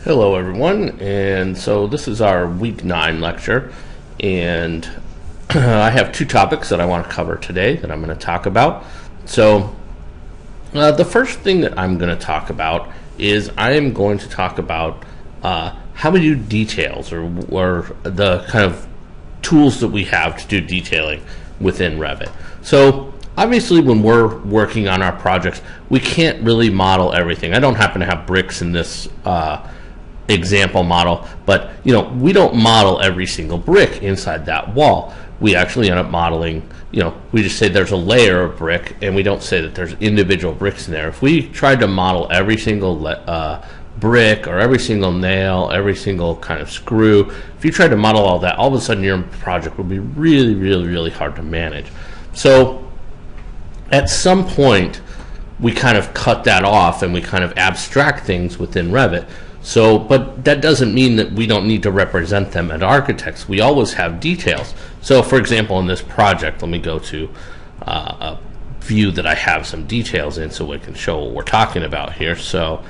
Hello everyone, and so this is our week 9 lecture, and I have two topics that I want to cover today that I'm going to talk about. So the first thing that I'm going to talk about is I am going to talk about how we do details, or the kind of tools that we have to do detailing within Revit. So obviously when we're working on our projects, we can't really model everything. I don't happen to have bricks in this example model, but we don't model every single brick inside that wall. We actually end up modeling, we just say there's a layer of brick, and we don't say that there's individual bricks in there. If we tried to model every single brick or every single nail, every single kind of screw, if you tried to model all that, all of a sudden your project would be really, really, really hard to manage. So at some point we kind of cut that off and we kind of abstract things within Revit. So, but that doesn't mean that we don't need to represent them as architects. We always have details. So, for example, in this project, let me go to a view that I have some details in so we can show what we're talking about here. So,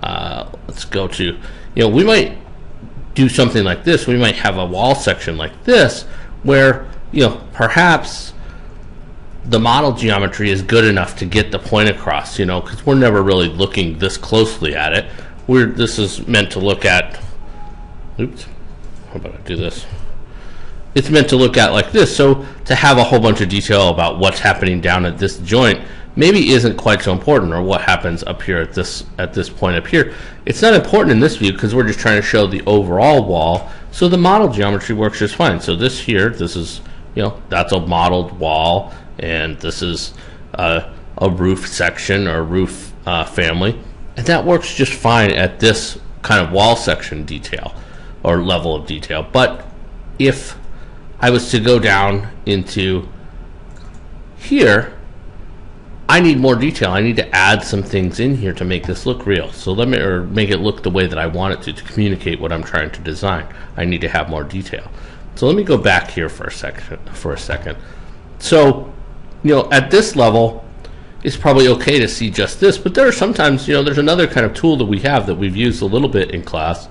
let's go to, we might do something like this. We might have a wall section like this where, perhaps the model geometry is good enough to get the point across, because we're never really looking this closely at it. This is meant to look at, oops, how about I do this? It's meant to look at like this, so to have a whole bunch of detail about what's happening down at this joint maybe isn't quite so important, or what happens up here at this point up here. It's not important in this view because we're just trying to show the overall wall, so the model geometry works just fine. So this here, this is, that's a modeled wall, and this is a roof section or roof family. And that works just fine at this kind of wall section detail or level of detail. But if I was to go down into here, I need more detail. I need to add some things in here to make this look real. So or make it look the way that I want it to communicate what I'm trying to design. I need to have more detail. So let me go back here for a second. So, at this level, it's probably okay to see just this, but there are sometimes, there's another kind of tool that we have that we've used a little bit in class,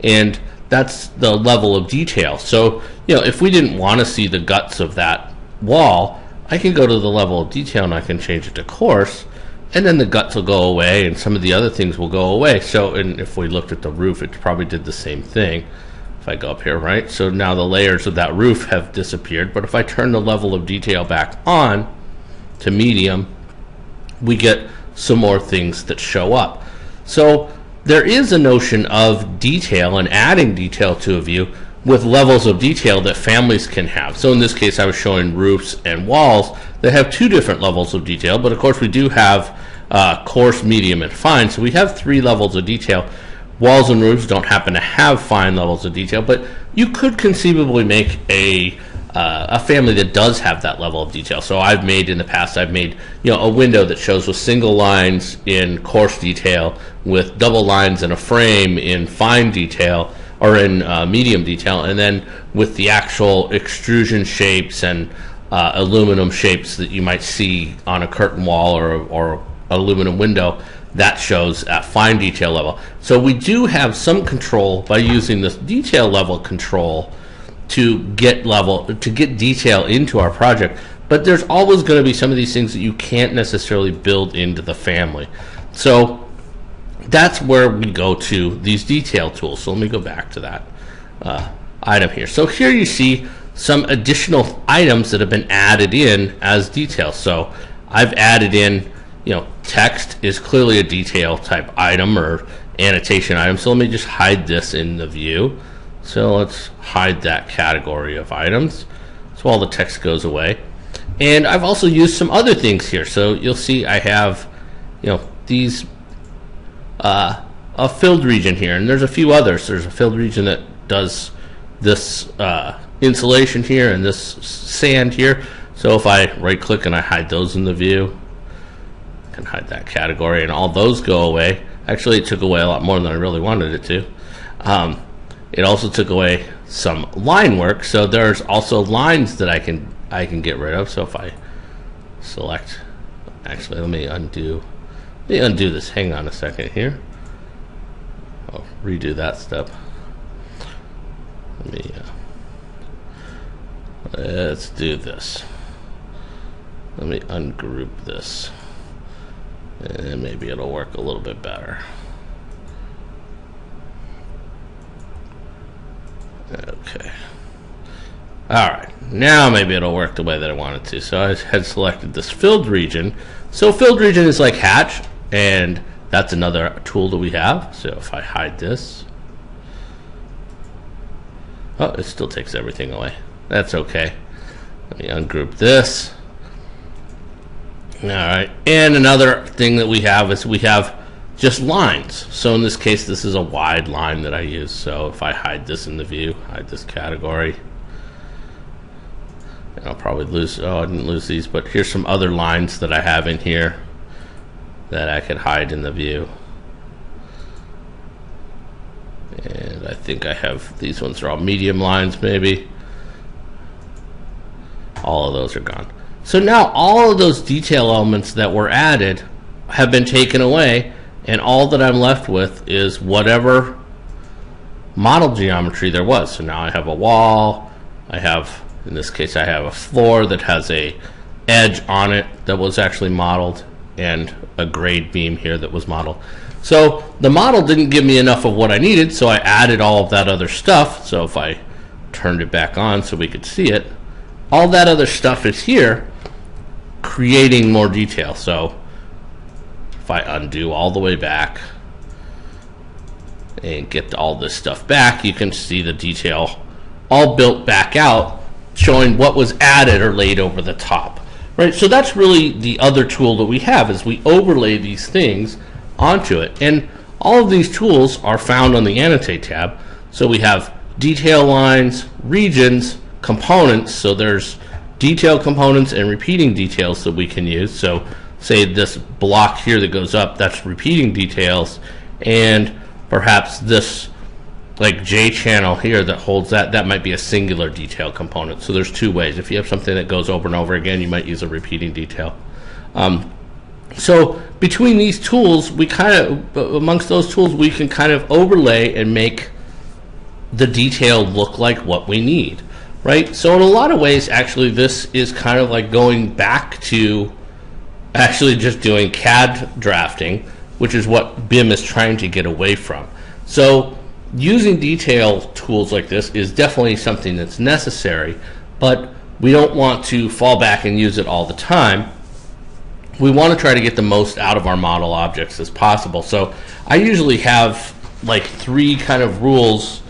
and that's the level of detail. So, if we didn't want to see the guts of that wall, I can go to the level of detail and I can change it to coarse, and then the guts will go away and some of the other things will go away. So, and if we looked at the roof, it probably did the same thing. If I go up here, right? So now the layers of that roof have disappeared, but if I turn the level of detail back on to medium, we get some more things that show up. So there is a notion of detail and adding detail to a view with levels of detail that families can have. So in this case, I was showing roofs and walls that have two different levels of detail, but of course we do have coarse, medium, and fine. So we have 3 levels of detail. Walls and roofs don't happen to have fine levels of detail, but you could conceivably make a family that does have that level of detail. So in the past I've made a window that shows with single lines in coarse detail, with double lines in a frame in fine detail or in medium detail, and then with the actual extrusion shapes and aluminum shapes that you might see on a curtain wall or aluminum window, that shows at fine detail level. So we do have some control by using this detail level control to get detail into our project, but there's always going to be some of these things that you can't necessarily build into the family. So that's where we go to these detail tools. So let me go back to that item here. So here you see some additional items that have been added in as details. So I've added in, text is clearly a detail type item or annotation item. So let me just hide this in the view. So let's hide that category of items, so all the text goes away. And I've also used some other things here. So you'll see I have, these a filled region here, and there's a few others. There's a filled region that does this insulation here and this sand here. So if I right click and I hide those in the view, I can hide that category, and all those go away. Actually, it took away a lot more than I really wanted it to. It also took away some line work, so there's also lines that I can get rid of. So if I select, actually let me undo this. Hang on a second here. I'll redo that step. Let me, let's do this. Let me ungroup this. And maybe it'll work a little bit better. Okay. Alright, now maybe it'll work the way that I want it to. So I had selected this filled region. So filled region is like hatch, and that's another tool that we have. So if I hide this, oh, it still takes everything away. That's okay. Let me ungroup this. Alright, and another thing that we have is we have just lines. So in this case, this is a wide line that I use. So if I hide this in the view, hide this category, and I'll probably lose, oh, I didn't lose these, but here's some other lines that I have in here that I could hide in the view. And I think I have, these ones are all medium lines maybe. All of those are gone. So now all of those detail elements that were added have been taken away, and all that I'm left with is whatever model geometry there was. So now I have a wall, I have, in this case, I have a floor that has a edge on it that was actually modeled, and a grade beam here that was modeled. So the model didn't give me enough of what I needed, so I added all of that other stuff. So if I turned it back on so we could see it, all that other stuff is here, creating more detail. So if I undo all the way back and get all this stuff back, you can see the detail all built back out, showing what was added or laid over the top. Right? So that's really the other tool that we have, is we overlay these things onto it. And all of these tools are found on the Annotate tab. So we have detail lines, regions, components. So there's detail components and repeating details that we can use. So say this block here that goes up, that's repeating details, and perhaps this like J channel here that holds that might be a singular detail component. So there's two ways. If you have something that goes over and over again, you might use a repeating detail. So between these tools, we kind of, amongst those tools, we can kind of overlay and make the detail look like what we need. Right? So in a lot of ways, actually, this is kind of like going back to actually just doing CAD drafting, which is what BIM is trying to get away from. So using detail tools like this is definitely something that's necessary, but we don't want to fall back and use it all the time. We want to try to get the most out of our model objects as possible. So I usually have like 3 kind of rules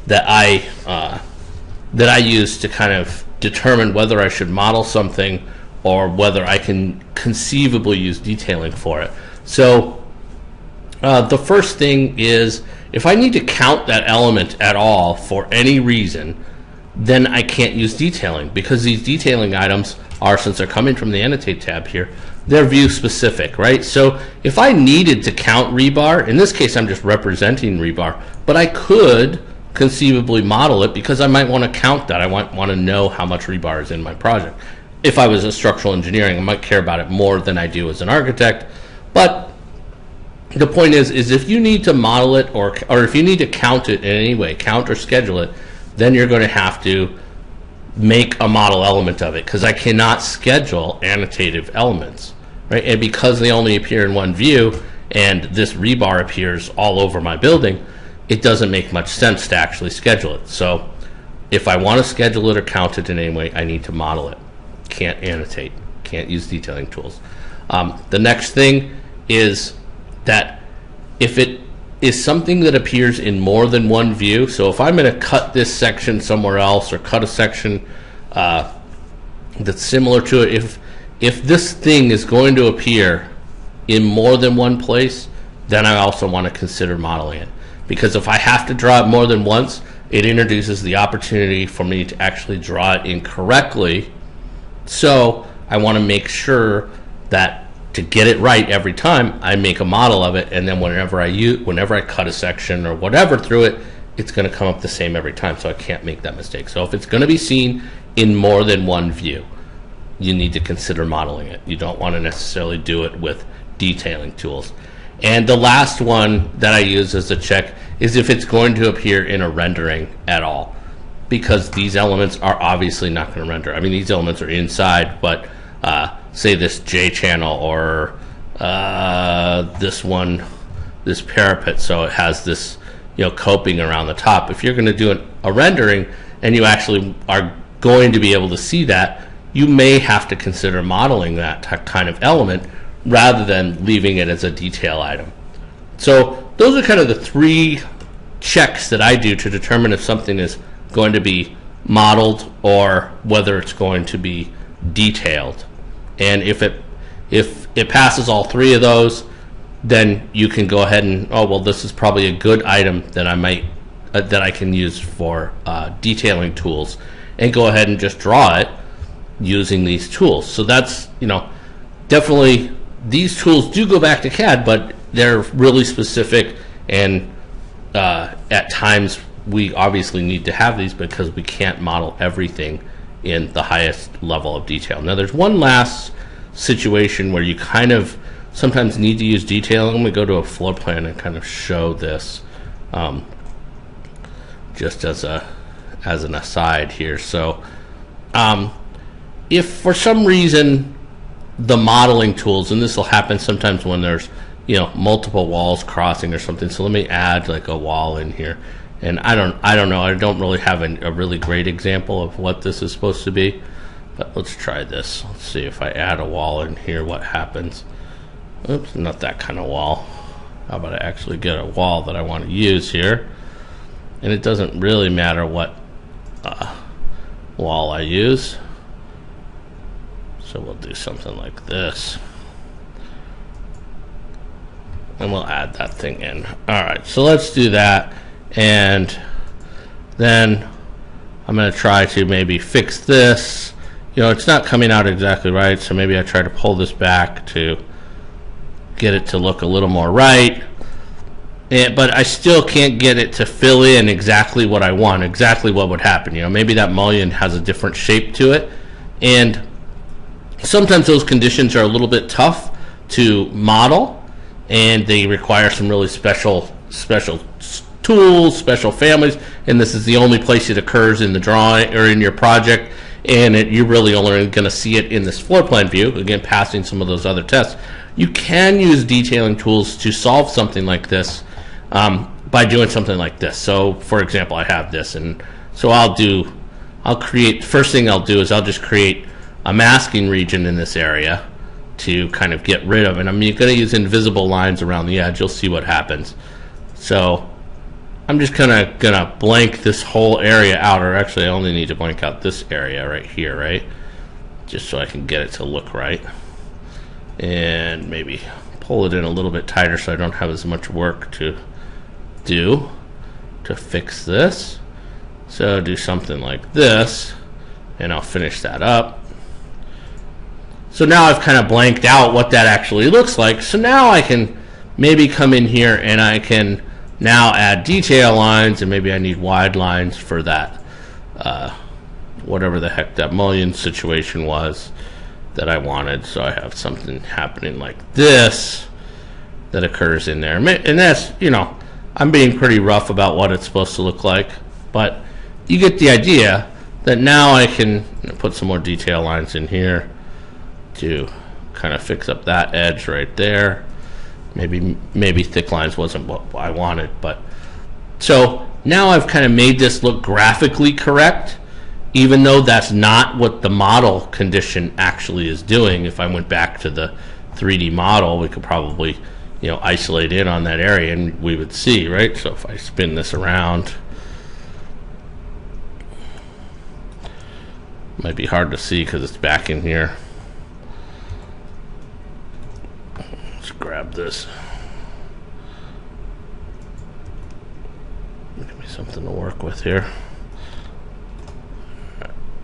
that I use to kind of determine whether I should model something or whether I can conceivably use detailing for it. So the first thing is, if I need to count that element at all for any reason, then I can't use detailing, because these detailing items are, since they're coming from the Annotate tab here, they're view specific, right? So if I needed to count rebar, in this case I'm just representing rebar, but I could conceivably model it because I might want to count that. I want to know how much rebar is in my project. If I was a structural engineering, I might care about it more than I do as an architect. But the point is if you need to model it or if you need to count it in any way, count or schedule it, then you're going to have to make a model element of it, because I cannot schedule annotative elements, right? And because they only appear in one view and this rebar appears all over my building, it doesn't make much sense to actually schedule it. So if I want to schedule it or count it in any way, I need to model it. Can't annotate, can't use detailing tools. The next thing is that if it is something that appears in more than one view, so if I'm going to cut this section somewhere else or cut a section that's similar to it, if this thing is going to appear in more than one place, then I also want to consider modeling it. Because if I have to draw it more than once, it introduces the opportunity for me to actually draw it incorrectly. So I want to make sure that to get it right every time, I make a model of it, and then whenever I cut a section or whatever through it, it's going to come up the same every time, so I can't make that mistake. So if it's going to be seen in more than one view, you need to consider modeling it. You don't want to necessarily do it with detailing tools. And the last one that I use as a check is if it's going to appear in a rendering at all, because these elements are obviously not going to render. I mean, these elements are inside, but say this J channel or this one, this parapet, so it has this, you know, coping around the top. If you're going to do a rendering and you actually are going to be able to see that, you may have to consider modeling that kind of element rather than leaving it as a detail item. So those are kind of the three checks that I do to determine if something is going to be modeled or whether it's going to be detailed. And if it passes all three of those, then you can go ahead and, oh well, this is probably a good item that I might that I can use for detailing tools, and go ahead and just draw it using these tools. So that's, you know, definitely these tools do go back to CAD, but they're really specific, and at times we obviously need to have these because we can't model everything in the highest level of detail. Now there's one last situation where you kind of sometimes need to use detailing. I'm going to go to a floor plan and kind of show this just as an aside here. So if for some reason the modeling tools, and this will happen sometimes when there's, you know, multiple walls crossing or something. So let me add like a wall in here. And I don't know. I don't really have a really great example of what this is supposed to be. But let's try this. Let's see if I add a wall in here, what happens. Oops, not that kind of wall. How about I actually get a wall that I want to use here? And it doesn't really matter what wall I use. So we'll do something like this. And we'll add that thing in. Alright, so let's do that. And then I'm going to try to maybe fix this. You know, it's not coming out exactly right, so maybe I try to pull this back to get it to look a little more right. But I still can't get it to fill in exactly what I want, exactly what would happen. You know, maybe that mullion has a different shape to it. And sometimes those conditions are a little bit tough to model, and they require some really special tools, special families, and this is the only place it occurs in the drawing or in your project, and you're really only going to see it in this floor plan view, again passing some of those other tests. You can use detailing tools to solve something like this by doing something like this. So for example, I have this, and so first thing I'll do is I'll just create a masking region in this area to kind of get rid of, and I'm going to use invisible lines around the edge. You'll see what happens. So I'm just gonna blank this whole area out, or actually I only need to blank out this area right here, right? Just so I can get it to look right. And maybe pull it in a little bit tighter so I don't have as much work to do to fix this. So do something like this, and I'll finish that up. So now I've kind of blanked out what that actually looks like. So now I can maybe come in here and I can now add detail lines, and maybe I need wide lines for that, whatever the heck that mullion situation was that I wanted. So I have something happening like this that occurs in there. And that's, you know, I'm being pretty rough about what it's supposed to look like, but you get the idea that now I can put some more detail lines in here to kind of fix up that edge right there. Maybe thick lines wasn't what I wanted, but so now I've kind of made this look graphically correct, even though that's not what the model condition actually is doing. If I went back to the 3D model, we could probably, you know, isolate in on that area and we would see, right? So if I spin this around, might be hard to see because it's back in here. Grab this. Give me something to work with here.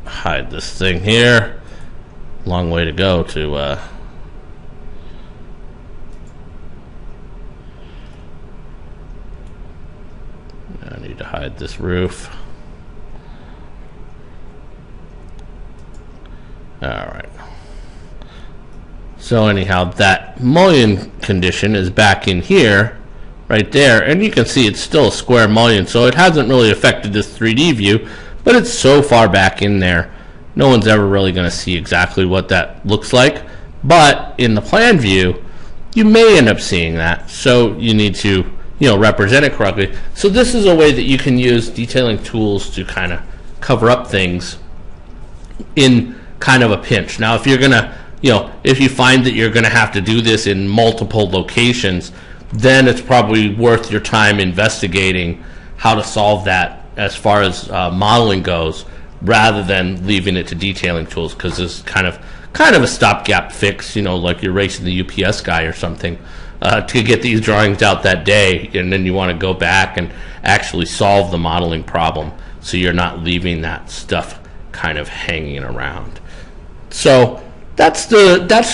Hide this thing here. Long way to go to I need to hide this roof. Alright. So anyhow, that mullion condition is back in here, right there, and you can see it's still a square mullion, so it hasn't really affected this 3D view, but it's so far back in there, no one's ever really going to see exactly what that looks like. But in the plan view, you may end up seeing that, so you need to represent it correctly. So this is a way that you can use detailing tools to kind of cover up things in kind of a pinch. Now, if you're gonna, if you find that you're gonna have to do this in multiple locations, then it's probably worth your time investigating how to solve that as far as modeling goes, rather than leaving it to detailing tools, because it's kind of a stopgap fix, like you're racing the UPS guy or something, to get these drawings out that day, and then you want to go back and actually solve the modeling problem, so you're not leaving that stuff kind of hanging around. So that's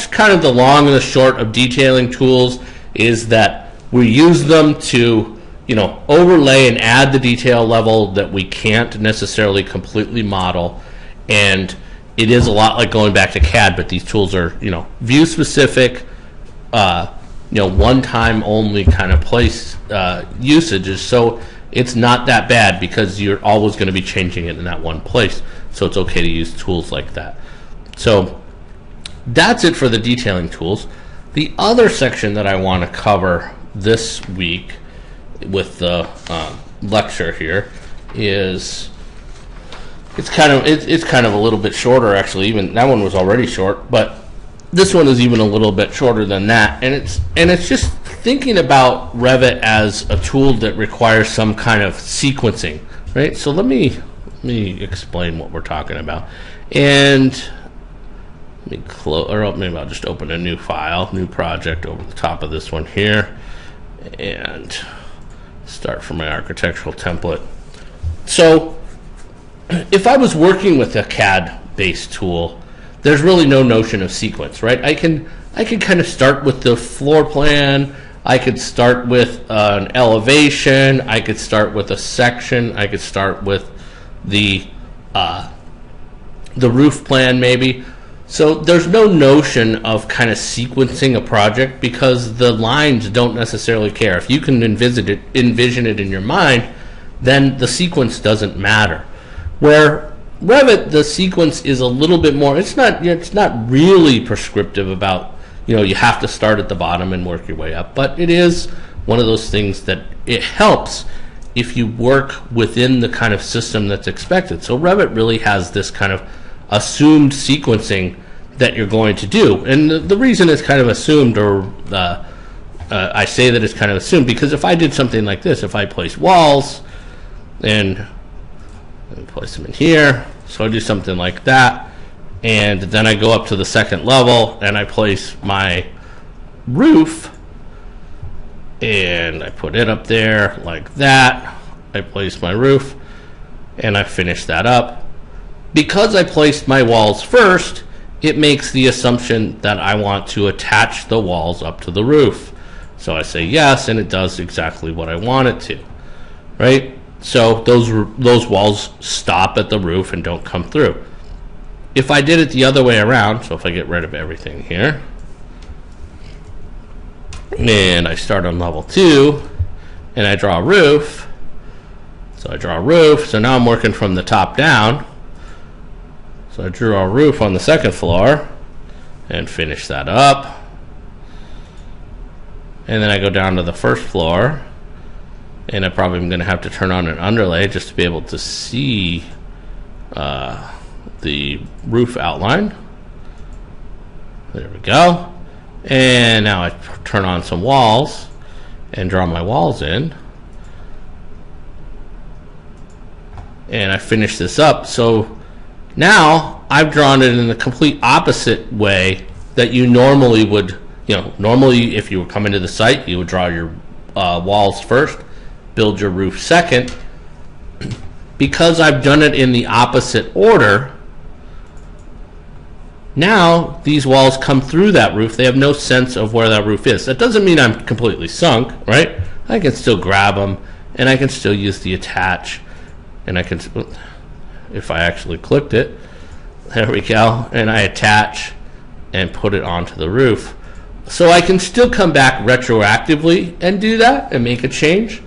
kind of the long and the short of detailing tools, is that we use them to overlay and add the detail level that we can't necessarily completely model. And it is a lot like going back to CAD, but these tools are view specific, one time only kind of place usages, so it's not that bad because you're always going to be changing it in that one place, so it's okay to use tools like that. So that's it for the detailing tools. The other section that I want to cover this week with the lecture here is it's kind of a little bit shorter, actually. Even that one was already short, but this one is even a little bit shorter than that, and it's just thinking about Revit as a tool that requires some kind of sequencing, right? So let me explain what we're talking about, and let me close, or maybe I'll just open a new file, new project over the top of this one here, and start from my architectural template. So if I was working with a CAD-based tool, there's really no notion of sequence, right? I can kind of start with the floor plan. I could start with an elevation. I could start with a section. I could start with the roof plan, maybe. So there's no notion of kind of sequencing a project, because the lines don't necessarily care. If you can envision it in your mind, then the sequence doesn't matter. Where Revit, the sequence is a little bit more, it's not really prescriptive about, you have to start at the bottom and work your way up, but it is one of those things that it helps if you work within the kind of system that's expected. So Revit really has this kind of assumed sequencing that you're going to do. And the reason it's kind of assumed, or I say that it's kind of assumed, because if I did something like this, if I place walls and place them in here, so I do something like that, and then I go up to the second level and I place my roof and I put it up there like that. I place my roof and I finish that up. Because I placed my walls first, it makes the assumption that I want to attach the walls up to the roof. So I say yes, and it does exactly what I want it to, right? So those walls stop at the roof and don't come through. If I did it the other way around, so if I get rid of everything here, and I start on level 2, and I draw a roof, so I draw a roof, so now I'm working from the top down. So I drew a roof on the second floor, and finish that up. And then I go down to the first floor, and I probably am going to have to turn on an underlay just to be able to see the roof outline. There we go. And now I turn on some walls and draw my walls in. And I finish this up. So now I've drawn it in the complete opposite way that you normally would. Normally if you were coming to the site, you would draw your walls first, build your roof second. Because I've done it in the opposite order, now these walls come through that roof. They have no sense of where that roof is. That doesn't mean I'm completely sunk, right? I can still grab them, and I can still use the attach, and I can, if I actually clicked it, there we go, and I attach and put it onto the roof. So I can still come back retroactively and do that and make a change,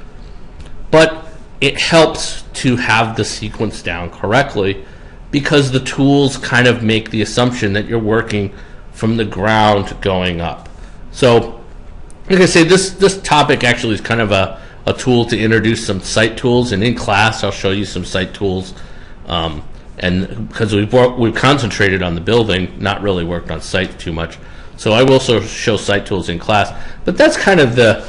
but it helps to have the sequence down correctly because the tools kind of make the assumption that you're working from the ground going up. So like I say, this topic actually is kind of a tool to introduce some site tools, and in class I'll show you some site tools, and because we've concentrated on the building, not really worked on site too much. So I will also show site tools in class, but that's kind of the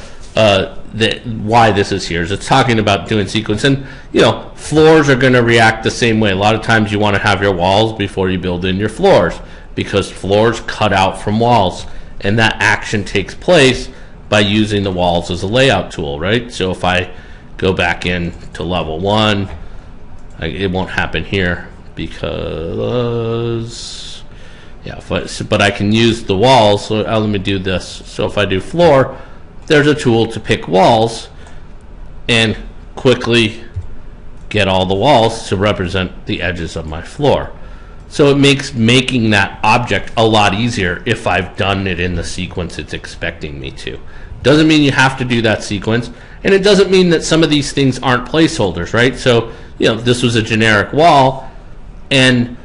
why this is here. Is it's talking about doing sequence, and floors are going to react the same way. A lot of times you want to have your walls before you build in your floors, because floors cut out from walls, and that action takes place by using the walls as a layout tool, right? So if I go back in to level 1, it won't happen here because but I can use the walls. So let me do this. So if I do floor, there's a tool to pick walls and quickly get all the walls to represent the edges of my floor. So it makes making that object a lot easier if I've done it in the sequence it's expecting me to. Doesn't mean you have to do that sequence, and it doesn't mean that some of these things aren't placeholders, right? So this was a generic wall, and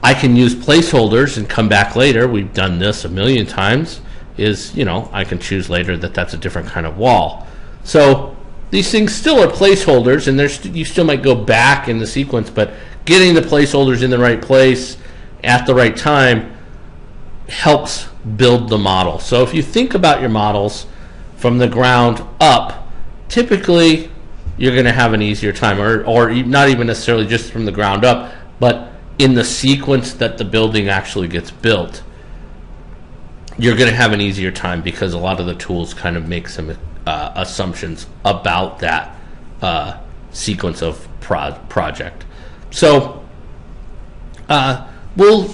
I can use placeholders and come back later. We've done this a million times. I can choose later that that's a different kind of wall. So these things still are placeholders, and you still might go back in the sequence, but getting the placeholders in the right place at the right time helps build the model. So if you think about your models from the ground up, typically you're going to have an easier time, or not even necessarily just from the ground up, but in the sequence that the building actually gets built, you're going to have an easier time because a lot of the tools kind of make some assumptions about that sequence of project. So we'll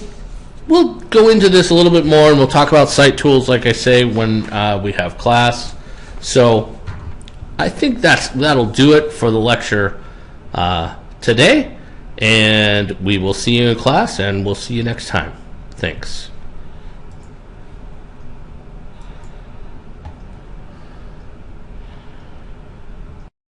go into this a little bit more, and we'll talk about site tools, like I say, when we have class. So I think that'll do it for the lecture today, and we will see you in class, and we'll see you next time. Thanks.